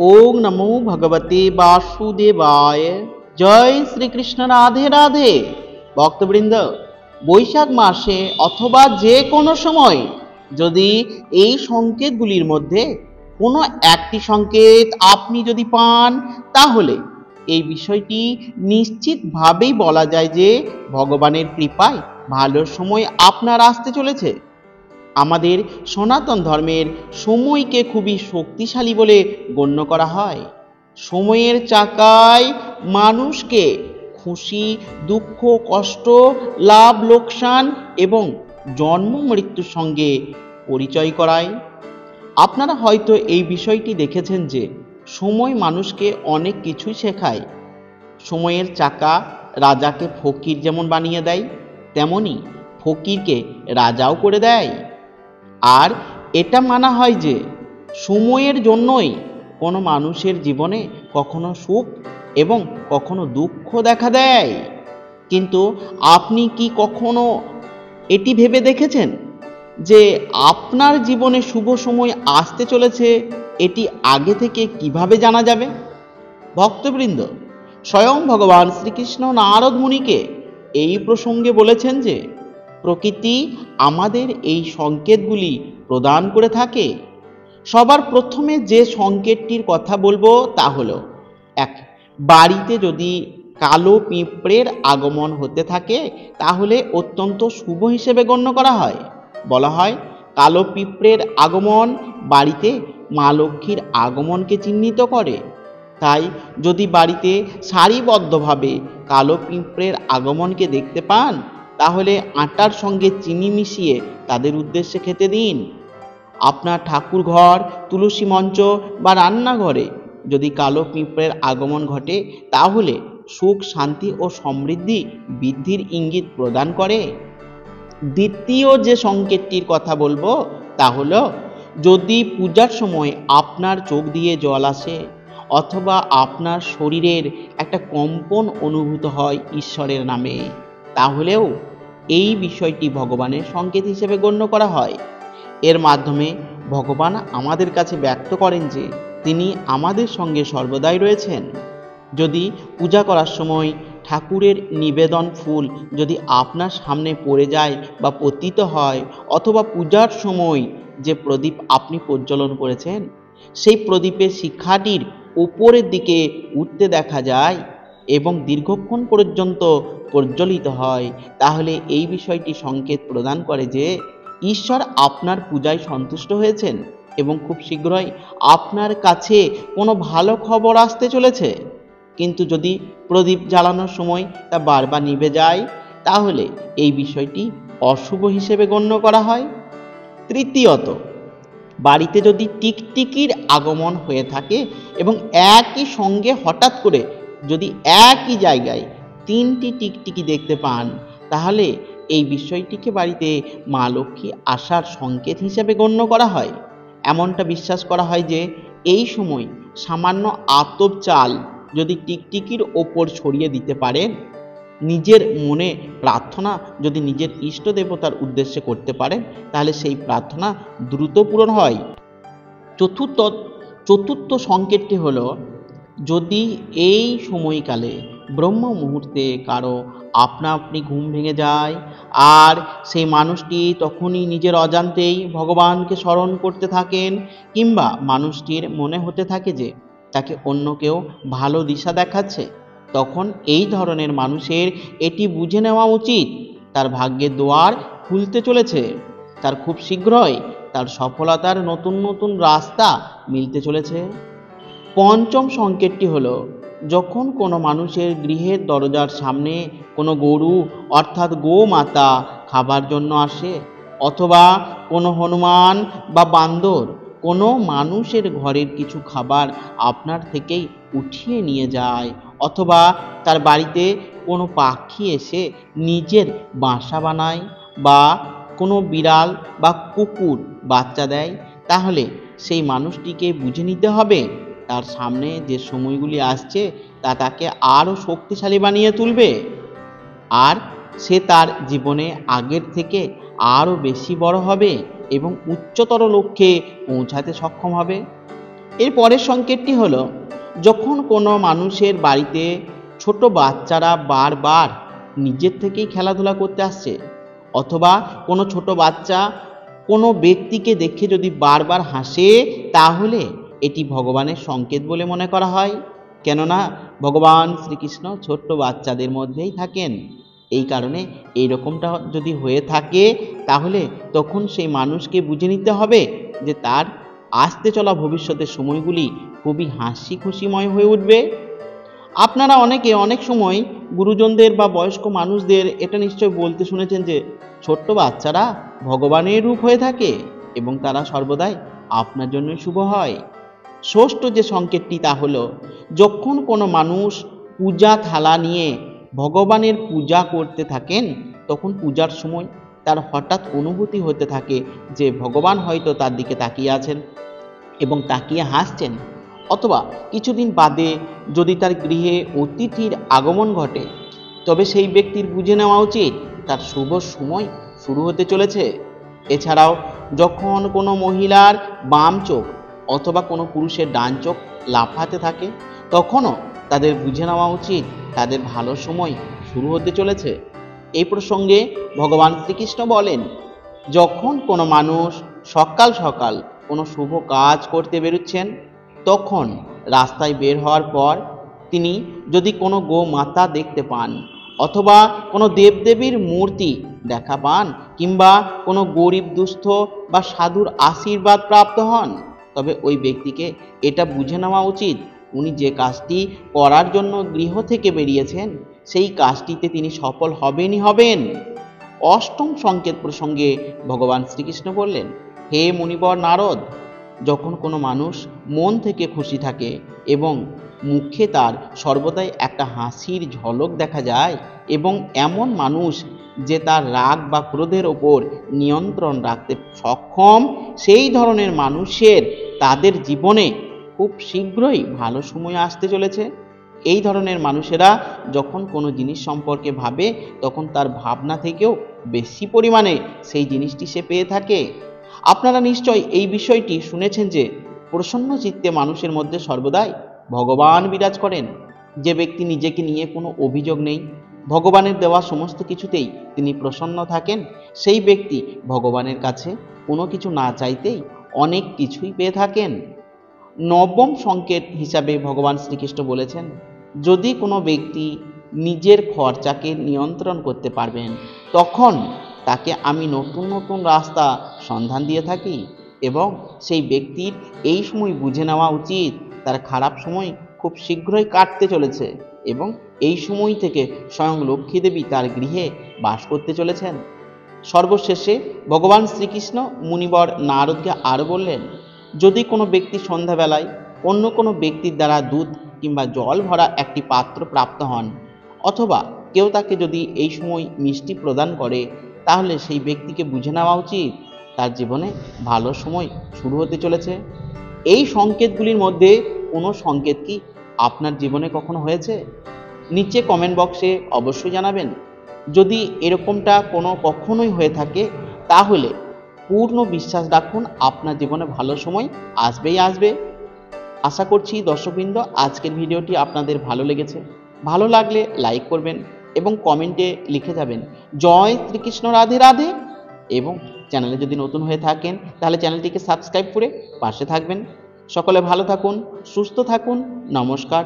ওং নমো ভগবতে বাসুদেবায়। জয় শ্রীকৃষ্ণ, রাধে রাধে। ভক্তবৃন্দ, বৈশাখ মাসে অথবা যে কোনো সময় যদি এই সংকেতগুলির মধ্যে কোনো একটি সংকেত আপনি যদি পান, তাহলে এই বিষয়টি নিশ্চিতভাবেই বলা যায় যে ভগবানের কৃপায় ভালো সময় আপনার আসতে চলেছে। আমাদের সনাতন ধর্মের সময়কে খুবই শক্তিশালী বলে গণ্য করা হয়। সময়ের চাকায় মানুষকে খুশি, দুঃখ, কষ্ট, লাভ, লোকসান এবং জন্ম মৃত্যুর সঙ্গে পরিচয় করায়। আপনারা হয়তো এই বিষয়টি দেখেছেন যে সময় মানুষকে অনেক কিছুই শেখায়। সময়ের চাকা রাজাকে ফকির যেমন বানিয়ে দেয়, তেমনি ফকিরকে রাজাও করে দেয়। আর এটা মানা হয় যে সময়ের জন্যই কোনো মানুষের জীবনে কখনো সুখ এবং কখনো দুঃখ দেখা দেয়। কিন্তু আপনি কি কখনো এটি ভেবে দেখেছেন যে আপনার জীবনে শুভ সময় আসতে চলেছে, এটি আগে থেকে কিভাবে জানা যাবে? ভক্তবৃন্দ, স্বয়ং ভগবান শ্রীকৃষ্ণ নারদ মুনিকে এই প্রসঙ্গে বলেছেন যে প্রকৃতি আমাদের এই সংকেতগুলি প্রদান করে থাকে। সবার প্রথমে যে সংকেতটির কথা বলবো তা হলো, এক, বাড়িতে যদি কালো পিঁপড়ের আগমন হতে থাকে তাহলে অত্যন্ত শুভ হিসেবে গণ্য করা হয়। বলা হয় কালো পিঁপড়ের আগমন বাড়িতে মা লক্ষ্মীর আগমনকে চিহ্নিত করে। তাই যদি বাড়িতে সারিবদ্ধভাবে কালো পিঁপড়ের আগমনকে দেখতে পান, তাহলে আটার সঙ্গে চিনি মিশিয়ে তাদের উদ্দেশ্যে খেতে দিন। আপনার ঠাকুর ঘর, তুলসী মঞ্চ বা রান্নাঘরে যদি কালো পিঁপড়ের আগমন ঘটে, তাহলে সুখ, শান্তি ও সমৃদ্ধি বৃদ্ধির ইঙ্গিত প্রদান করে। দ্বিতীয় যে সংকেতটির কথা বলবো তা হলো, যদি পূজার সময় আপনার চোখ দিয়ে জল আসে অথবা আপনার শরীরের একটা কম্পন অনুভূত হয় ঈশ্বরের নামে, তাহলেও এই বিষয়টি ভগবানের সংকেত হিসেবে গণ্য করা হয়। এর মাধ্যমে ভগবান আমাদের কাছে ব্যক্ত করেন যে তিনি আমাদের সঙ্গে সর্বদাই রয়েছেন। যদি পূজা করার সময় ঠাকুরের নিবেদন ফুল যদি আপনার সামনে পড়ে যায় বা পতিত হয়, অথবা পূজার সময় যে প্রদীপ আপনি প্রজ্বলন করেছেন সেই প্রদীপের শিখাটির উপরের দিকে উঠতে দেখা যায় এবং দীর্ঘক্ষণ পর্যন্ত প্রজ্বলিত হয়, তাহলে এই বিষয়টি সংকেত প্রদান করে যে ঈশ্বর আপনার পূজায় সন্তুষ্ট হয়েছেন এবং খুব শীঘ্রই আপনার কাছে কোনো ভালো খবর আসতে চলেছে। কিন্তু যদি প্রদীপ জ্বালানোর সময় তা বারবার নিভে যায়, তাহলে এই বিষয়টি অশুভ হিসেবে গণ্য করা হয়। তৃতীয়ত, বাড়িতে যদি টিকটিকির আগমন হয়ে থাকে এবং একই সঙ্গে হঠাৎ করে যদি একই জায়গায় তিনটি টিকটিকি দেখতে পান, তাহলে এই বিষয়টিকে বাড়িতে মা লক্ষ্মী আসার সংকেত হিসেবে গণ্য করা হয়। এমনটা বিশ্বাস করা হয় যে এই সময় সামান্য আতপ চাল যদি টিকটিকির ওপর ছড়িয়ে দিতে পারেন, নিজের মনে প্রার্থনা যদি নিজের ইষ্ট দেবতার উদ্দেশ্যে করতে পারেন, তাহলে সেই প্রার্থনা দ্রুত পূরণ হয়। চতুর্থ সংকেতটি হলো, যদি এই সময়কালে ব্রহ্ম মুহূর্তে কারো আপনা আপনি ঘুম ভেঙে যায় আর সেই মানুষটি তখনই নিজের অজান্তেই ভগবানকে স্মরণ করতে থাকেন, কিংবা মানুষটির মনে হতে থাকে যে তাকে অন্য কেউ ভালো দিশা দেখাচ্ছে, তখন এই ধরনের মানুষের এটি বুঝে নেওয়া উচিত তার ভাগ্যের দুয়ার খুলতে চলেছে। তার খুব শীঘ্রই তার সফলতার নতুন নতুন রাস্তা মিলতে চলেছে। পঞ্চম সংকেতটি হলো, যখন কোনো মানুষের গৃহের দরজার সামনে কোনো গরু অর্থাৎ গোমাতা খাবার জন্য আসে, অথবা কোনো হনুমান বা বান্দর কোনো মানুষের ঘরের কিছু খাবার আপনার থেকেই উঠিয়ে নিয়ে যায়, অথবা তার বাড়িতে কোনো পাখি এসে নিজের বাসা বানায়, বা কোনো বিড়াল বা কুকুর বাচ্চা দেয়, তাহলে সেই মানুষটিকে বুঝে নিতে হবে তার সামনে যে সময়গুলি আসছে তা তাকে আরও শক্তিশালী বানিয়ে তুলবে, আর সে তার জীবনে আগের থেকে আরও বেশি বড় হবে এবং উচ্চতর লক্ষ্যে পৌঁছাতে সক্ষম হবে। এর পরের সংকেতটি হলো, যখন কোনো মানুষের বাড়িতে ছোট বাচ্চারা বারবার নিজের থেকেই খেলাধুলা করতে আসছে, অথবা কোনো ছোট বাচ্চা কোনো ব্যক্তিকে দেখে যদি বারবার হাসে, তাহলে এটি ভগবানের সংকেত বলে মনে করা হয়। কেননা ভগবান শ্রীকৃষ্ণ ছোট্ট বাচ্চাদের মধ্যেই থাকেন। এই কারণে এইরকমটা যদি হয়ে থাকে, তাহলে তখন সেই মানুষকে বুঝে নিতে হবে যে তার আসতে চলা ভবিষ্যতের সময়গুলি খুবই হাসি খুশিময় হয়ে উঠবে। আপনারা অনেকে অনেক সময় গুরুজনদের বা বয়স্ক মানুষদের এটা নিশ্চয় বলতে শুনেছেন যে ছোট্ট বাচ্চারা ভগবানের রূপ হয়ে থাকে এবং তারা সর্বদাই আপনার জন্য শুভ হয়। ষষ্ঠ যে সংকেতটি তা হলো, যখন কোনো মানুষ পূজা থালা নিয়ে ভগবানের পূজা করতে থাকেন, তখন পূজার সময় তার হঠাৎ অনুভূতি হতে থাকে যে ভগবান হয়তো তার দিকে তাকিয়ে আছেন এবং তাকিয়ে হাসছেন। অথবা কিছুদিন বাদে যদি তার গৃহে অতিথির আগমন ঘটে, তবে সেই ব্যক্তির বুঝে নেওয়া উচিত তার শুভ সময় শুরু হতে চলেছে। এছাড়াও যখন কোনো মহিলার বাম চোখ অথবা কোনো পুরুষের ডান চোখ লাফাতে থাকে, তখনও তাদের বুঝে নেওয়া উচিত তাদের ভালো সময় শুরু হতে চলেছে। এই প্রসঙ্গে ভগবান শ্রীকৃষ্ণ বলেন, যখন কোনো মানুষ সকাল সকাল কোনো শুভ কাজ করতে বেরোচ্ছেন, তখন রাস্তায় বের হওয়ার পর তিনি যদি কোনো গোমাতা দেখতে পান, অথবা কোনো দেবদেবীর মূর্তি দেখা পান, কিংবা কোনো গরিব দুস্থ বা সাধুর আশীর্বাদ প্রাপ্ত হন, তবে ওই ব্যক্তিকে এটা বুঝে নেওয়া উচিত উনি যে কাজটি করার জন্য গৃহ থেকে বেরিয়েছেন, সেই কাজটিতে তিনি সফল হবেনই হবেন। অষ্টম সংকেত প্রসঙ্গে ভগবান শ্রীকৃষ্ণ বললেন, হে মুনিবর নারদ, যখন কোনো মানুষ মন থেকে খুশি থাকে এবং মুখে তার সর্বদাই একটা হাসির ঝলক দেখা যায়, এবং এমন মানুষ যে তার রাগ বা ক্রোধের ওপর নিয়ন্ত্রণ রাখতে সক্ষম, সেই ধরনের মানুষের তাদের জীবনে খুব শীঘ্রই ভালো সময় আসতে চলেছে। এই ধরনের মানুষেরা যখন কোনো জিনিস সম্পর্কে ভাবে, তখন তার ভাবনা থেকেও বেশি পরিমাণে সেই জিনিসটি সে পেয়ে থাকে। আপনারা নিশ্চয় এই বিষয়টি শুনেছেন যে প্রসন্ন চিত্তে মানুষের মধ্যে সর্বদাই ভগবান বিরাজ করেন। যে ব্যক্তি নিজেকে নিয়ে কোনো অভিযোগ নেই, ভগবানের দেওয়া সমস্ত কিছুতেই তিনি প্রসন্ন থাকেন, সেই ব্যক্তি ভগবানের কাছে কোনো কিছু না চাইতেই অনেক কিছুই পেয়ে থাকেন। নবম সংকেত হিসাবে ভগবান শ্রীকৃষ্ণ বলেছেন, যদি কোনো ব্যক্তি নিজের খরচাকে নিয়ন্ত্রণ করতে পারবেন, তখন তাকে আমি নতুন নতুন রাস্তা সন্ধান দিয়ে থাকি, এবং সেই ব্যক্তির এই সময় বুঝে নেওয়া উচিত তার খারাপ সময় খুব শীঘ্রই কাটতে চলেছে, এবং এই সময় থেকে স্বয়ং লক্ষ্মী দেবী তার গৃহে বাস করতে চলেছেন। সর্বশেষে ভগবান শ্রীকৃষ্ণ মুনিবর নারদকে আরও বললেন, যদি কোনো ব্যক্তি সন্ধ্যাবেলায় অন্য কোনো ব্যক্তির দ্বারা দুধ কিংবা জল ভরা একটি পাত্র প্রাপ্ত হন, অথবা কেউ তাকে যদি এই সময় মিষ্টি প্রদান করে, তাহলে সেই ব্যক্তিকে বুঝে নেওয়া উচিত তার জীবনে ভালো সময় শুরু হতে চলেছে। এই সংকেতগুলির মধ্যে কোনো সংকেত কি আপনার জীবনে কখনো হয়েছে? নিচে কমেন্ট বক্সে অবশ্যই জানাবেন। যদি এরকমটা কখনোই হয়ে থাকে, তাহলে পূর্ণ বিশ্বাস রাখুন আপনার জীবনে ভালো সময় আসবেই আসবে। আশা করছি দর্শকবৃন্দ, আজকের ভিডিওটি আপনাদের ভালো লেগেছে। ভালো লাগলে লাইক করবেন এবং কমেন্টে লিখে যাবেন জয় শ্রীকৃষ্ণ, রাধে রাধে। এবং চ্যানেলে যদি নতুন হয়ে থাকেন, তাহলে চ্যানেলটিকে সাবস্ক্রাইব করে পাশে থাকবেন। সকলে ভালো থাকুন, সুস্থ থাকুন। নমস্কার।